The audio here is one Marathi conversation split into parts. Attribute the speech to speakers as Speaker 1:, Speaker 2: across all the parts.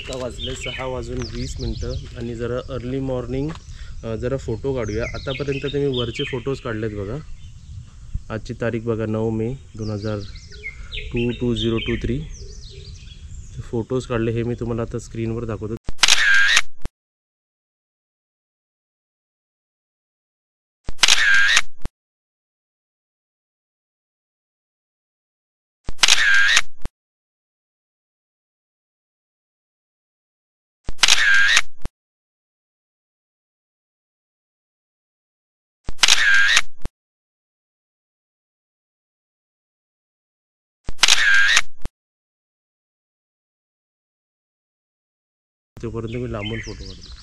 Speaker 1: आता वाजले 6:20 आणि जरा अर्ली मॉर्निंग जरा फोटो काढूया। आतापर्यंत तुम्ही वरचे फोटोज काढलेत बघा। आजची तारीख बघा 9 मे 2023 फोटोज काढले हे मी तुम्हाला आता स्क्रीनवर दाखवतो। तोपर्यंत मी लांबून फोटो काढतो।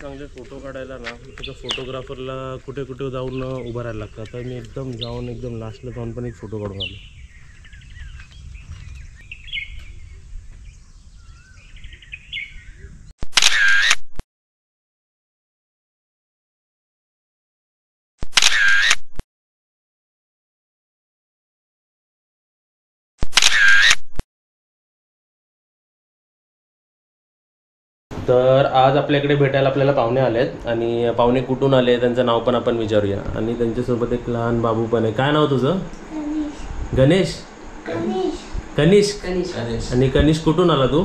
Speaker 1: चांगले फोटो काढायला ना त्याच्या फोटोग्राफरला कुठे कुठे जाऊन उभं राहायला लागतं। आता मी एकदम लास्टला जाऊन पण एक फोटो काढून आलो। तर आज आपल्याकडे भेटायला आपल्याला पाहुणे आलेत आणि पाहुणे कुठून आले त्यांचं नाव पण आपण विचारूया आणि त्यांच्यासोबत एक लहान बाबू पण आहे। काय नाव तुझं? गणेश। कनिष। आणि कनिष कुठून आला तू?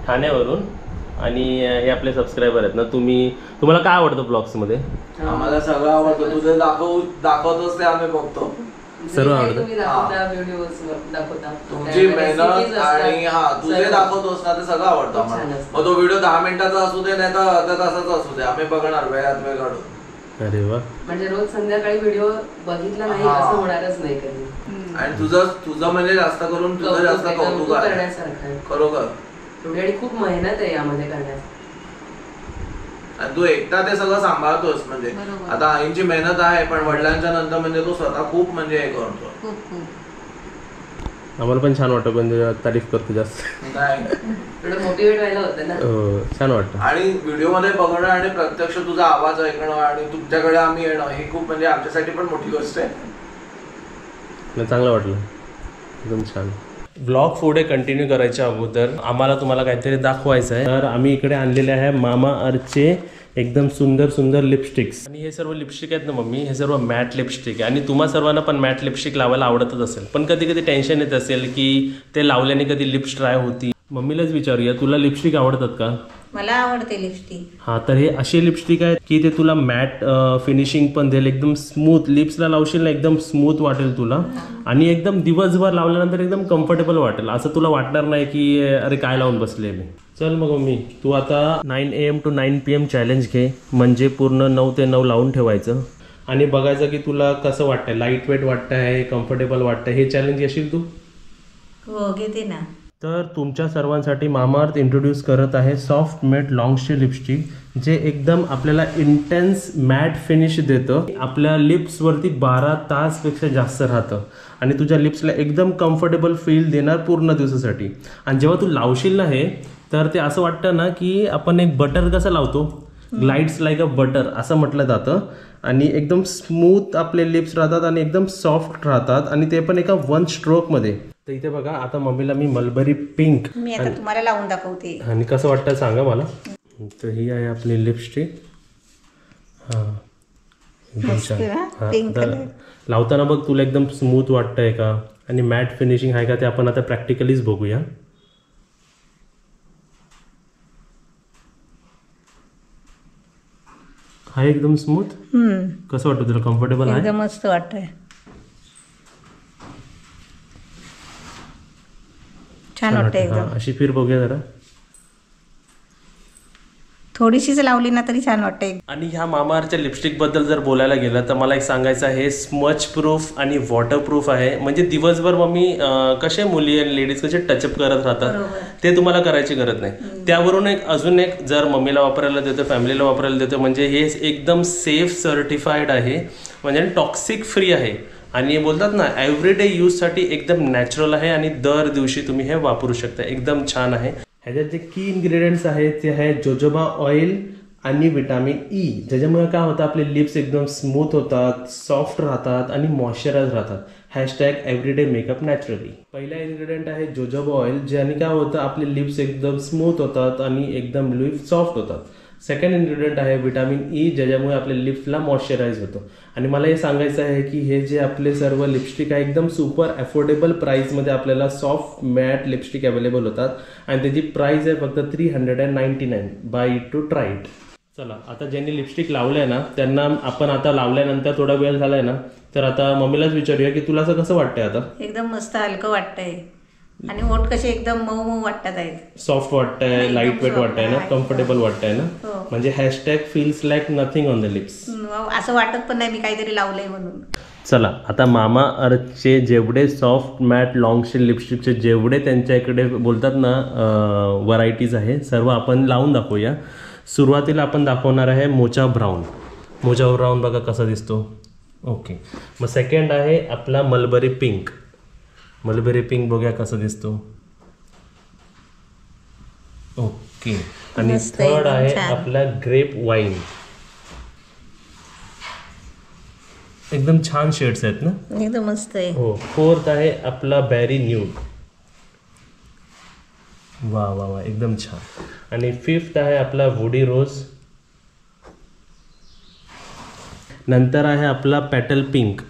Speaker 1: ठाण्यावरून। आणि हे आपले सबस्क्रायबर आहेत ना। तुम्हाला काय आवडतं ब्लॉग्स मध्ये?
Speaker 2: आम्हाला सगळं आवडतं। तुझे दाखवतोस ते आम्ही बघतो।
Speaker 1: सर्व आवडतं।
Speaker 2: तुमची मेहनत आणि तुझे दाखवतोस ना ते सगळं आवडतं आम्हाला। मग तो व्हिडिओ 10 मिनिटाचा असू दे नाही तर अर्ध्या तासाचा असू दे आम्ही बघणार वेळात वेळ काढून।
Speaker 1: अरे वा।
Speaker 3: म्हणजे रोज संध्याकाळी व्हिडिओ बघितला नाही असं होणारच नाही कधी।
Speaker 2: आणि तुझं म्हणजे जास्त करून तुझं जास्त कौतुक
Speaker 3: करण्यासारखं
Speaker 2: खरोखर।
Speaker 3: आणि खूप मेहनत आहे यामध्ये करण्यासाठी
Speaker 2: आणि तू एकटा ते सगळं सांभाळतोस। म्हणजे आता आईंची मेहनत आहे पण वडिलांच्या नंतर म्हणजे तू स्वतः खूप म्हणजे हे करतो।
Speaker 1: आम्हाला पण छान वाटतं पण तारीफ करतो जास्त
Speaker 2: नाही
Speaker 3: मोटिवेट व्हायला होतं ना।
Speaker 1: छान वाटतं। आणि
Speaker 2: व्हिडिओ मध्ये बघणं आणि प्रत्यक्ष तुझा आवाज ऐकणं आणि तुमच्याकडे आम्ही येणं हे खूप म्हणजे आमच्यासाठी पण मोठी गोष्ट आहे।
Speaker 1: चांगलं वाटलं एकदम छान। व्लॉग पुढे कंटिन्यू करायच्या अगोदर आम्हाला तुम्हाला काहीतरी दाखवायचं आहे। तर आम्ही इकडे आणलेले आहे मामा अर्थचे एकदम सुंदर लिपस्टिक्स। आणि हे सर्व लिपस्टिक आहेत ना मम्मी हे सर्व मॅट लिपस्टिक आहे आणि तुम्हा सर्वांना पण मॅट लिपस्टिक लावायला आवडतच असेल। पण कधी कधी टेन्शन येत असेल की ते लावल्याने कधी लिप्स ड्राय होती। मम्मीलाच विचारूया तुला लिपस्टिक आवडतात का?
Speaker 4: मला आवडते लिपस्टिक।
Speaker 1: हा तर हे असे लिपस्टिक आहेत की ते तुला मॅट फिनिशिंग पण देईल एकदम स्मूथ। लिप्सला लावशील ना एकदम स्मूथ वाटेल तुला आणि एकदम दिवसभर लावल्यानंतर एकदम कम्फर्टेबल वाटेल। असं तुला वाटणार नाही की अरे काय लावून बसले मी। चल मग मम्मी तू आता 9 AM to 9 PM चॅलेंज घे। म्हणजे पूर्ण 9 ते 9 लावून ठेवायचं आणि बघायचं की तुला कसं वाटतंय। लाईट वेट वाटतंय कम्फर्टेबल वाटतंय हे चॅलेंज घेशील तू?
Speaker 4: हो घेते ना।
Speaker 1: तर तुमच्या सर्वांसाठी मामाअर्थ इंट्रोड्यूस करत आहे सॉफ्ट मॅट लॉंगस्टे लिपस्टिक जे एकदम आपल्याला इंटेन्स मॅट फिनिश देतं। आपल्या लिप्सवरती 12 तासपेक्षा जास्त राहतं आणि तुझ्या लिप्सला एकदम कम्फर्टेबल फील देणार पूर्ण दिवसासाठी। आणि जेव्हा तू लावशील ना हे तर ते असं वाटतं ना की आपण एक बटर कसं लावतो ग्लाइड्स लाईक अ बटर असं म्हटलं जातं। आणि एकदम स्मूथ आपले लिप्स राहतात आणि एकदम सॉफ्ट राहतात आणि ते पण एका 1 स्ट्रोकमध्ये। तर इथे बघा आता मम्मीला मी मलबरी पिंक
Speaker 4: मी आता तुम्हाला लावून दाखवते
Speaker 1: आणि कसं वाटतं सांगा मला। तर ही आहे आपली लिपस्टिक। एकदम छान लावताना बघ तुला एकदम स्मूथ वाटतंय का आणि मॅट फिनिशिंग आहे का ते आपण आता प्रॅक्टिकलीच बघूया। हा एकदम स्मूथ कसं वाटतं तुला? कम्फर्टेबल आहे?
Speaker 4: एकदम मस्त वाटतंय छान वाटतंय एकदम।
Speaker 1: अशी फिर बघूया जरा
Speaker 4: थोडीशीच लावली ना तरी छान वाटते।
Speaker 1: आणि ह्या मामाअर्थच्या लिपस्टिक बद्दल जर बोलायला गेलं तर मला एक सांगायचं आहे स्मच प्रूफ आणि वॉटरप्रूफ आहे। म्हणजे दिवसभर मम्मी कसे मुली आणि लेडीज कसे टचअप करत राहतात ते तुम्हाला करायची गरज नाही। त्यावरून अजून एक जर मम्मीला वापरायला देतो फॅमिलीला वापरायला देतो म्हणजे हे एकदम सेफ सर्टिफाईड आहे म्हणजे टॉक्सिक फ्री आहे। आणि बोलतात ना एव्हरीडे यूजसाठी एकदम नॅचरल आहे आणि दर दिवशी तुम्ही हे वापरू शकता, एकदम छान आहे. ह्याच्यात जे की इन्ग्रेडियंट्स आहेत ते आहे जोजोबा ऑइल आणि विटामिन ई, ज्याच्यामुळे काय होतं आपले लिप्स एकदम स्मूथ होतात, सॉफ्ट राहतात आणि मॉइश्चराइज राहतात. Hashtag everyday makeup naturally. पहिला इन्ग्रेडियंट आहे जोजोबा ऑइल, ज्याने काय होतं आपले लिप्स एकदम स्मूथ होतात आणि एकदम लिप्स सॉफ्ट होतात. सेकंड इन्ग्रेडियंट आहे विटामिन ई, ज्याच्यामुळे आपल्या लिप्सला मॉइश्चराइज होतो. आणि मला हे सांगायचं आहे की हे जे आपले सर्व लिपस्टिक आहे एकदम सुपर अफोर्डेबल प्राईसमध्ये आपल्याला सॉफ्ट मॅट लिपस्टिक अवेलेबल होतात आणि त्याची प्राईस आहे फक्त 399. Buy it to try it. चला आता ज्यांनी लिपस्टिक लावलंय ना त्यांना आपण आता लावल्यानंतर थोडा वेळ झालाय ना, तर आता मम्मीलाच विचारूया की तुला असं कसं वाटतंय आता.
Speaker 4: एकदम मस्त हलकं वाटतंय आणि ओठ कसे एकदम मऊ मऊ वाटतात आहेत.
Speaker 1: सॉफ्ट वाटतंय, लाईट वेट वाटतंय ना, कम्फर्टेबल वाटतंय ना.
Speaker 4: हो.
Speaker 1: म्हणजे hashtag feels like nothing on the lips.
Speaker 4: असं वाटत पण नाही मी काहीतरी लावलंय म्हणून.
Speaker 1: चला आता मामा अर्थचे जेवढे सॉफ्ट मॅट लॉंगचे लिपस्टिकचे जेवढे त्यांच्याकडे बोलतात ना व्हरायटीज आहे सर्व आपण लावून दाखवूया. सुरुवातीला आपण दाखवणार आहे मोचा ब्राऊन. मोचा ब्राऊन बघा कसा दिसतो. ओके, मग सेकंड आहे आपला मलबरी पिंक. मलबेरी पिंक बघूया कसं दिसतो. ओके, आणि थर्ड आहे आपला ग्रेप वाईन. एकदम छान शेड्स आहेत ना,
Speaker 4: एकदम मस्त आहे.
Speaker 1: हो. फोर्थ आहे आपला बेरी न्यूड. वा वा वा एकदम छान. आणि फिफ्थ आहे आपला वुडी रोज. नंतर आहे आपला पेटल पिंक.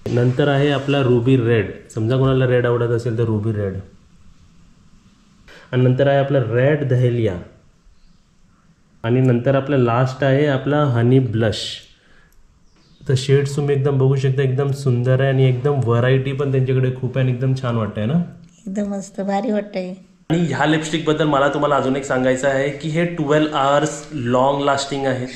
Speaker 1: नंतर आहे आपला रुबी रेड. समजा कोणाला रेड आवडत असेल तर रुबी रेड. आणि नंतर आहे आपला रेड दहेलिया. आणि नंतर आपला लास्ट आहे आपला हनी ब्लश. तर शेड्स तुम्ही एकदम बघू शकता, एकदम सुंदर आहे आणि एकदम व्हरायटी पण त्यांच्याकडे खूप आहे आणि एकदम छान वाटतंय ना.
Speaker 4: एकदम मस्त भारी वाटतंय.
Speaker 1: आणि ह्या लिपस्टिकबद्दल मला तुम्हाला अजून एक सांगायचं आहे की हे 12 hours लॉंग लास्टिंग आहे.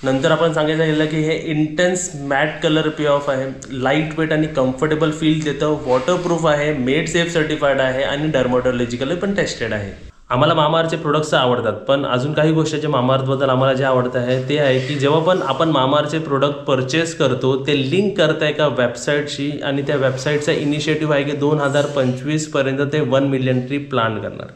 Speaker 1: नंतर आपण सांगायचं गेलं की हे intense matte colour pay off आहे, लाईट वेट आणि कम्फर्टेबल फील देतं, वॉटरप्रूफ आहे, मेड सेफ सर्टिफाईड आहे आणि डर्मॅटॉलॉजिकली पण टेस्टेड आहे. आम्हाला मामाअर्थचे प्रोडक्ट्स आवडतात, पण अजून काही गोष्टीचे मामाअर्थबद्दल आम्हाला जे आवडतं आहे ते आहे की जेव्हा पण आपण मामाअर्थचे प्रोडक्ट परचेस करतो ते लिंक करतं एका वेबसाईटशी आणि त्या वेबसाईटचा इनिशिएटिव्ह आहे की 2025पर्यंत ते 1 million ट्री प्लान करणार.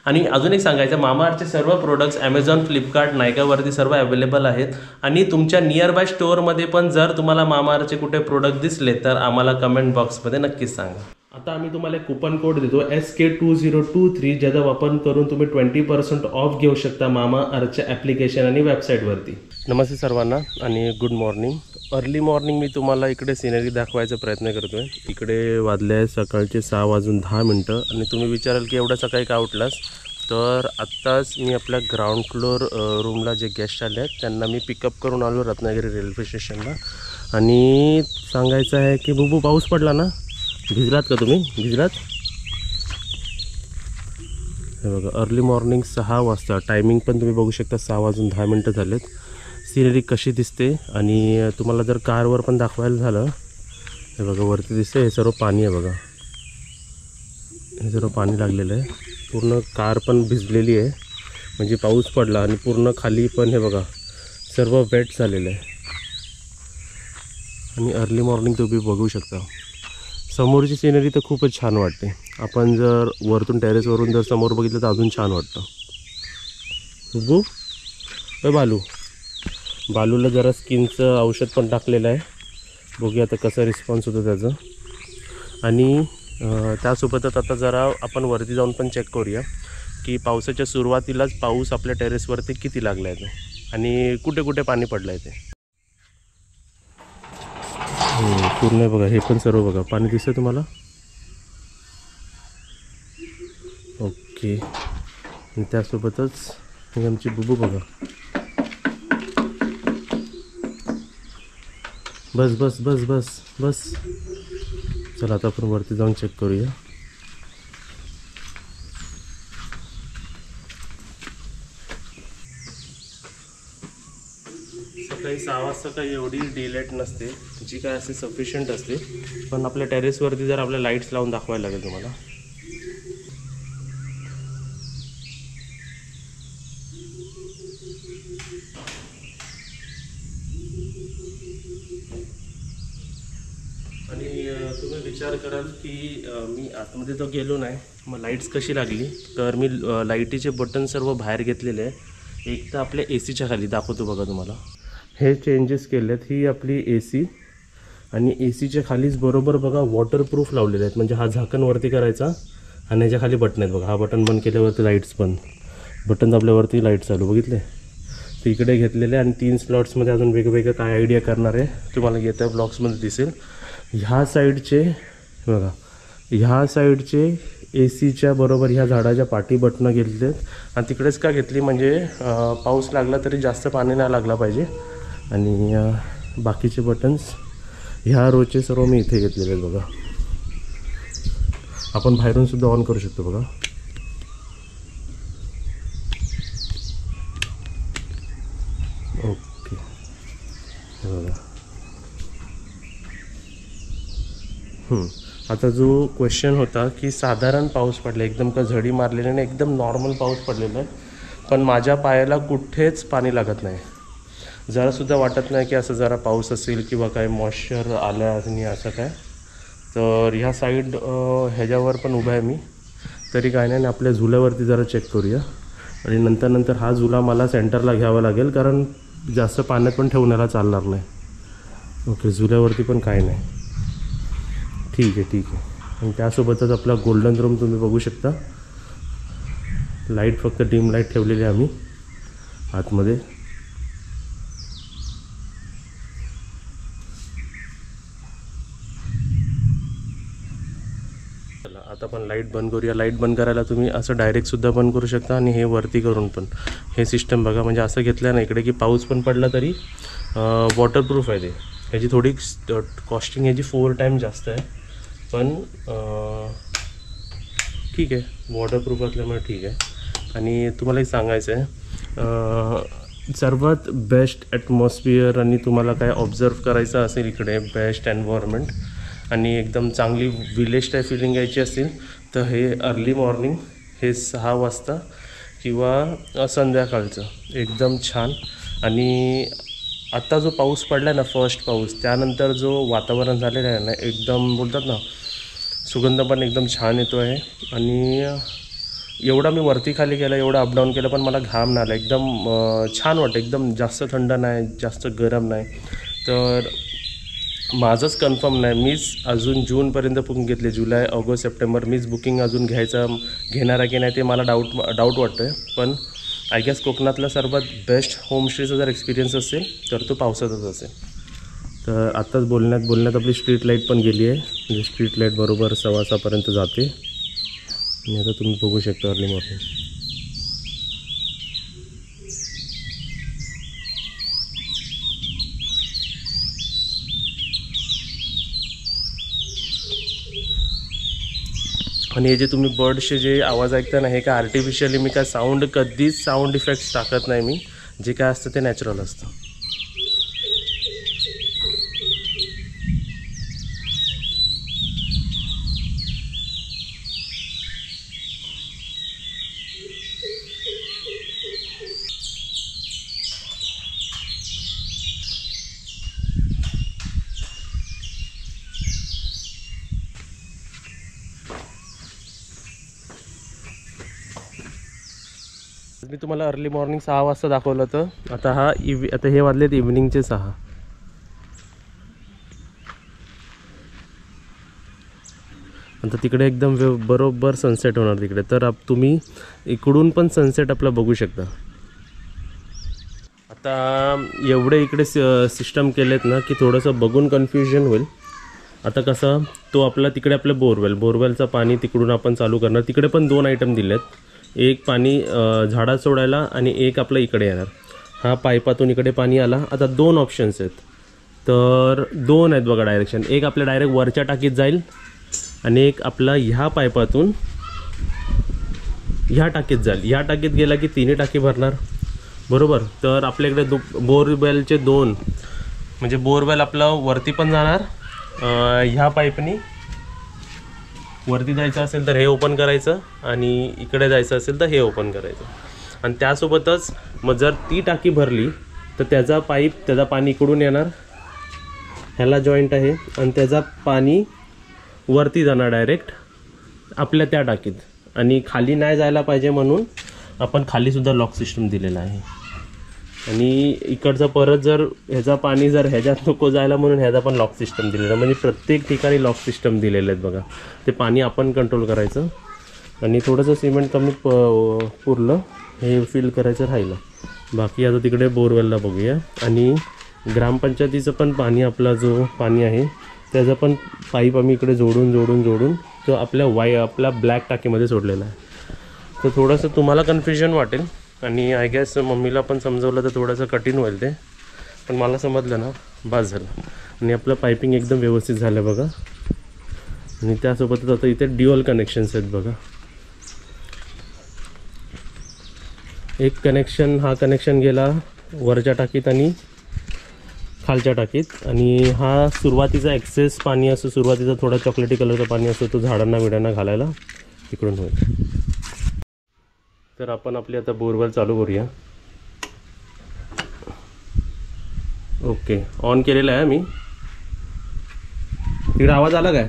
Speaker 1: आणि अजून एक सांगायचं, मामाअर्थचे सर्व प्रोडक्ट्स ॲमेझॉन, फ्लिपकार्ट, नायकावरती सर्व अवेलेबल आहेत. आणि तुमच्या नियर बाय स्टोअरमध्ये पण जर तुम्हाला मामाअर्थचे कुठे प्रोडक्ट दिसले तर आम्हाला कमेंट बॉक्समध्ये नक्कीच सांगा. आता आम्ही तुम्हाला एक कुपन कोड देतो SK2023, ज्याचा वापर करून तुम्ही 20% ऑफ घेऊ शकता मामाअर्थच्या ॲप्लिकेशन आणि वेबसाईटवरती. नमस्ते सर्वांना आणि गुड मॉर्निंग. अर्ली मॉर्निंग मी तुम्हाला इकडे सिनरी दाखवायचा प्रयत्न करतो आहे. इकडे वाजले आहे सकाळचे 6:10 आणि तुम्ही विचाराल की एवढं सकाळी का उठलास, तर आत्ताच मी आपल्या ग्राउंड फ्लोअर रूमला जे गेस्ट आले आहेत त्यांना मी पिकअप करून आलो रत्नागिरी रेल्वे स्टेशनला. आणि सांगायचं आहे की बुबू पाऊस पडला ना, भिजलात का तुम्ही? भिजलात? हे बघा अर्ली मॉर्निंग 6 वाजता, टायमिंग पण तुम्ही बघू शकता 6:10 झालेत. सिनरी कशी दिसते. आणि तुम्हाला जर कारवर पण दाखवायला झालं, हे बघा वरती दिसते, हे सर्व पाणी आहे बघा, हे सर्व पाणी लागलेलं आहे. पूर्ण कार पण भिजलेली आहे, म्हणजे पाऊस पडला आणि पूर्ण खाली पण हे बघा सर्व वेट झालेलं आहे. आणि अर्ली मॉर्निंग तुम्ही बघू शकता. समोरची सिनरी तर खूपच छान वाटते. आपण जर वरतून टेरेसवरून जर समोर बघितलं तर अजून छान वाटतं. बघू बालू, बालूला जरा स्किनचं औषध पण टाकलेलं आहे, बघूया आता कसा रिस्पॉन्स होतो त्याचा. आणि त्यासोबतच आता जरा आपण वरती जाऊन पण चेक करूया की पावसाच्या सुरुवातीलाच पाऊस आपल्या टेरेसवरती किती लागला आहे तो आणि कुठे कुठे पाणी पडलं आहे ते. पूर्ण बघा, हे पण सर्व बघा पाणी दिसतं तुम्हाला. ओके, आणि त्यासोबतच हे आमची बुबू बघा. बस बस बस बस बस. चला आता आपण वरती जाऊन चेक करूया. सकाळी 6 वाजता काही एवढी डिलेट नसते, जी काय असते सफिशियंट असते. पण आपल्या टेरेसवरती जर आपल्या लाईट्स लावून दाखवायला लागेल तुम्हाला. आणि तुम्ही विचार कराल की मी आतमध्ये तर गेलो नाही, मग लाईट्स कशी लागली. तर मी लाईटीचे बटन सर्व बाहेर घेतलेले आहे. एक तर आपल्या ए सीच्या खाली दाखवतो बघा तुम्हाला, हे चेंजेस केलेत. ही आपली ए सी आणि ए सीच्या खालीच बरोबर बघा वॉटरप्रूफ लावलेले आहेत. म्हणजे हा झाकण वरती करायचा आणि याच्या खाली बटन आहेत बघा. हा बटन बंद केल्यावरती लाईट्स बंद, बटन दाबल्यावरती लाईट चालू. बघितले ते इकडे घेतलेले. आणि 3 स्लॉट्समध्ये अजून वेगवेगळं काय आयडिया करणार आहे तुम्हाला येत्या ब्लॉग्समध्ये दिसेल. ह्या साईडचे बघा, ह्या साईडचे ए सीच्या बरोबर ह्या झाडाच्या पाठी बटणं घेतले आहेत. आणि तिकडेच का घेतली म्हणजे पाऊस लागला तरी जास्त पाणी नाही लागला पाहिजे. आणि बाकीचे बटन्स ह्या रोचे सर्व मी इथे घेतलेले आहेत बघा. आपण बाहेरून सुद्धा ऑन करू शकतो बघा. ओके बघा. आता जो क्वेश्चन होता की साधारण पाऊस पडला, एकदम का झडी मारलेली नाही, एकदम नॉर्मल पाऊस पडलेला आहे, पण माझ्या पायाला कुठेच पाणी लागत नाही. जरासुद्धा वाटत नाही की असं जरा पाऊस असेल किंवा काय मॉइश्चर आलं आणि असं काय. तर ह्या साईड ह्याच्यावर पण उभा आहे मी, तरी काय नाही. आपल्या झुल्यावरती जरा चेक करूया. आणि नंतर हा झुला मला सेंटरला घ्यावा लागेल, कारण जास्त पाण्यात पण ठेवण्याला चालणार नाही. ओके, झुल्यावरती पण काय नाही. ठीक आहे. आणि त्यासोबतच आपला गोल्डन रूम तुम्ही बघू शकता. लाईट फक्त डिम लाईट ठेवलेली आहे आम्ही आतमध्ये. आता पण लाईट बंद करूया. लाईट बंद करायला तुम्ही असं डायरेक्टसुद्धा बंद करू शकता आणि हे वरती करून पण. हे सिस्टम बघा, म्हणजे असं घेतलं ना इकडे की पाऊस पण पडला तरी वॉटरप्रूफ आहे. ते ह्याची थोडी कॉस्टिंग ह्याची 4 टाईम जास्त आहे, पण ठीक आहे, वॉटरप्रूफ असल्यामुळे ठीक आहे. आणि तुम्हाला एक सांगायचं आहे, सर्वात बेस्ट ॲटमॉस्फिअर आणि तुम्हाला काय ऑब्झर्व करायचं असेल इकडे, बेस्ट एन्व्हायरमेंट आणि एकदम चांगली विलेज टाईप फिलिंग यायची असेल तर हे अर्ली मॉर्निंग, हे 6 वाजता किंवा संध्याकाळचं एकदम छान. आणि आत्ता जो पाऊस पडला आहे ना, फर्स्ट पाऊस, त्यानंतर जो वातावरण झालेलं आहे ना, एकदम बोलतात ना, सुगंध पण एकदम छान येतो आहे. आणि एवढा मी वरती खाली केला, एवढा अपडाऊन केलं, पण मला घाम नाही आला. एकदम छान वाटतं, एकदम जास्त थंड नाही, जास्त गरम नाही. तर माझंच कन्फर्म नाही, मीच अजून जूनपर्यंत बुकिंग घेतले, जुलै ऑगस्ट सप्टेंबर मीच बुकिंग अजून घेणार आहे की नाही ते मला डाऊट वाटतं आहे. पण आय गेस कोकणातला सर्वात बेस्ट होमस्टेचा जर एक्सपिरियन्स असेल तर तो पावसातच असेल. तर आत्ताच बोलण्यात आपली स्ट्रीट लाईट पण गेली आहे. म्हणजे स्ट्रीट लाईट बरोबर 6:15पर्यंत जाते. आणि आता तुम्ही बघू शकता अर्ली मॉर्निंग. आणि हे जे तुम्ही बर्ड्सचे जे आवाज ऐकता ना, हे काय आर्टिफिशियली मी काय कधीच साऊंड इफेक्ट्स टाकत नाही. मी जे काय असतं ते नॅचरल असतं. मी तुम्हाला अर्ली मॉर्निंग 6 वाजता दाखवलं होतं. आता हे वाजलेत इव्हनिंगचे 6. आता तिकडे एकदम बरोबर सनसेट होणार तिकडे. तर तुम्ही इकडून पण सनसेट आपला बघू शकता. आता एवढे इकडे सिस्टम केलेत ना की थोडंसं बघून कन्फ्युजन होईल. आता कसं तो आपला तिकडे आपलं बोरवेलचं पाणी तिकडून आपण चालू करणार. तिकडे पण 2 आयटम दिलेत, एक पाणी झाडात सोडायला आणि एक आपलं इकडे येणार. हा पाईपातून इकडे पाणी आला. आता 2 ऑप्शन्स आहेत. तर 2 आहेत बघा डायरेक्शन. एक आपल्या डायरेक्ट वरच्या टाकीत जाईल आणि एक आपला ह्या पाईपातून ह्या टाकीत जाईल. ह्या टाकीत गेला की 3 टाकी भरणार, बरोबर. तर आपल्याकडे बोरवेलचे 2, म्हणजे बोरवेल आपलं वरती पण जाणार. ह्या पाईपनी वरती जायचं असेल तर हे ओपन करायचं आणि इकडे जायचं असेल तर हे ओपन करायचं. आणि त्यासोबतच मग जर ती टाकी भरली तर त्याचा पाणी इकडून येणार ह्याला जॉईंट आहे आणि त्याचा पाणी वरती जाणार डायरेक्ट आपल्या त्या टाकीत आणि खाली नाही जायला पाहिजे म्हणून आपण खालीसुद्धा लॉक सिस्टम दिलेला आहे. आणि इकडचं परत जर ह्याचा पाणी जर ह्याच्यात नको जायला म्हणून ह्याचा पण लॉक सिस्टम दिलेला आहे. म्हणजे प्रत्येक ठिकाणी लॉक सिस्टम दिलेले आहेत बघा. ते पाणी आपण कंट्रोल करायचं आणि थोडंसं सिमेंट कमी पुरलं हे फिल करायचं राहिलं. बाकी आता तिकडे बोरवेलला बघूया. आणि ग्रामपंचायतीचं पण पाणी आपला जो पाणी आहे त्याचा पण पाईप आम्ही इकडे जोडून तो आपल्या ब्लॅक टाकीमध्ये सोडलेला आहे. तर थोडंसं तुम्हाला कन्फ्युजन वाटेल आणि आय गेस मम्मीला पण समजवलं तर थोडंसं कठीण होईल ते, पण मला समजलं ना बस झालं. आणि आपलं पायपिंग एकदम व्यवस्थित झालं बघा. आणि त्यासोबतच आता इथे ड्युअल कनेक्शन्स आहेत बघा. एक कनेक्शन हा कनेक्शन गेला वरच्या टाकीत आणि खालच्या टाकीत. आणि हा सुरुवातीचा एक्सेस पाणी असतो, सुरुवातीचा थोडा चॉकलेटी कलरचा पाणी असतो तो झाडांना विडांना घालायला तिकडून होईल. तर आपण आपली आता बोरवेल चालू करूया. ओके, ऑन केलेला आहे मी. तिकडे आवाज आला काय?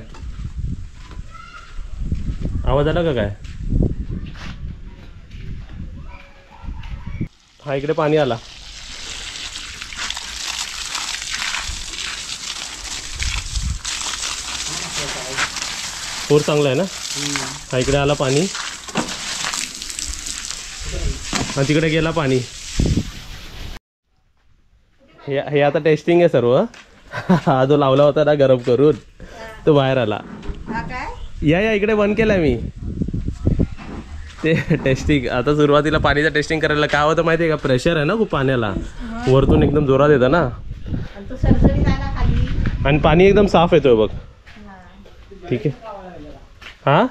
Speaker 1: आवाज आला का काय? हा इकडे पाणी आला. फोर चांगला आहे ना. हा इकडे आला पाणी. हा तिकडे गेला पाणी. हे आता टेस्टिंग आहे सर्व. हा जो लावला होता ना गरम करून तो बाहेर आला. या इकडे बंद केलाय मी ते टेस्टिंग. आता सुरुवातीला पाणीचं टेस्टिंग करायला काय होतं माहिती आहे का, प्रेशर आहे ना खूप पाण्याला, वरतून एकदम जोरात येतं ना आणि पाणी एकदम साफ येतोय बघ. ठीक आहे. हा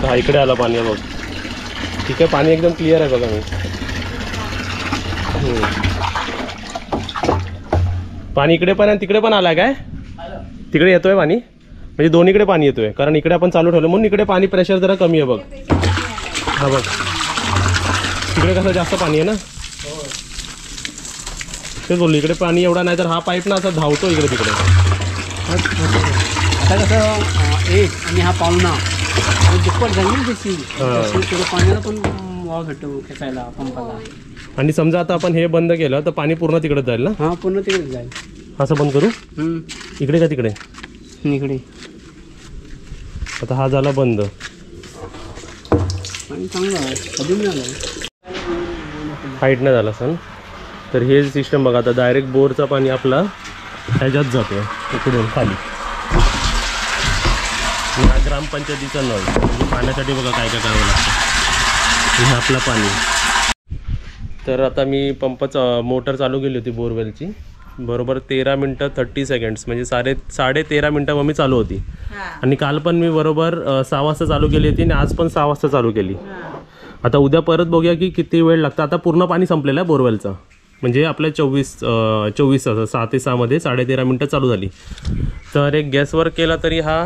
Speaker 1: हा इकडे आला पाणी बघ. ठीक आहे, पाणी एकदम क्लिअर आहे बघा. मी पाणी इकडे पण आणि तिकडे पण आला काय? तिकडे येतोय पाणी म्हणजे दोन्हीकडे पाणी येतोय, कारण इकडे आपण चालू ठेवलं म्हणून इकडे पाणी प्रेशर जरा कमी आहे बघ. हा बघ तिकडे कसं जास्त पाणी आहे ना, तेच बोललो. इकडे पाणी एवढा नाही तर हा पाईप ना असा धावतो इकडे तिकडे.
Speaker 5: आता कसं एक आणि हा पाहुणा दुप्पट झाली तशी पाण्याला पण वाव भेटतो खेचायला पंपाला.
Speaker 1: आणि समजा आता आपण हे बंद केलं तर पाणी पूर्ण तिकडे जाईल ना.
Speaker 5: हा पूर्ण तिकडे जाईल.
Speaker 1: असं बंद करू इकडे का तिकडे?
Speaker 5: इकडे.
Speaker 1: आता हा झाला बंद.
Speaker 5: पाणी चांगलं आहे, कधी नाही झालं.
Speaker 1: हाईट नाही झाला सण. तर हे सिस्टम बघा आता डायरेक्ट बोरचा पाणी आपला ह्याच्यात जातोय इकडून खाली. हा ग्रामपंचायतीचा नळ म्हणजे पाण्यासाठी बघा काय काय करावं लागतं. हे आपलं पाणी. तर आता मी मोटर चालू केली होती बोरवेलची. बरोबर 13 मिनटं 30 सेकंड्स म्हणजे 13.5 मिनटं मग मी चालू होती. आणि काल पण मी बरोबर 6 वाजता चालू केली होती आणि आज पण 6 वाजता चालू केली. आता उद्या परत बघूया की किती वेळ लागतं. आता पूर्ण पाणी संपलेलं आहे बोरवेलचं, म्हणजे आपल्या 24 तास 6 ते 6 मध्ये 13.5 मिनटं चालू झाली. तर एक गॅसवर केला तरी हा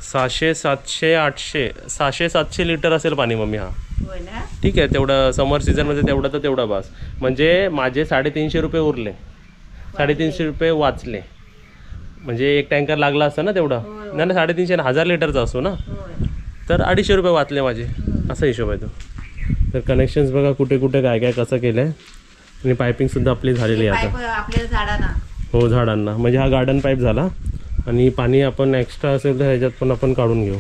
Speaker 1: 600-700 लिटर असेल पाणी मम्मी. हा ठीक आहे, तेवढं समर सीझनमध्ये तेवढं तर तेवढा बस. म्हणजे माझे 350 रुपये उरले, 350 रुपये वाचले. म्हणजे एक टँकर लागला असता ना तेवढा. नाही 350 1000 लिटरचा असतो ना, तर 250 रुपये वाचले माझे. असा हिशोब आहे तो. तर कनेक्शन्स बघा कुठे कुठे काय काय कसं केलं आहे. आणि पायपिंगसुद्धा आपली झालेली आहे आता.
Speaker 4: आपल्या झाडांना
Speaker 1: हो झाडांना. म्हणजे हा गार्डन पाईप झाला आणि पाणी आपण एक्स्ट्रा असेल तर ह्याच्यात पण आपण काढून घेऊ.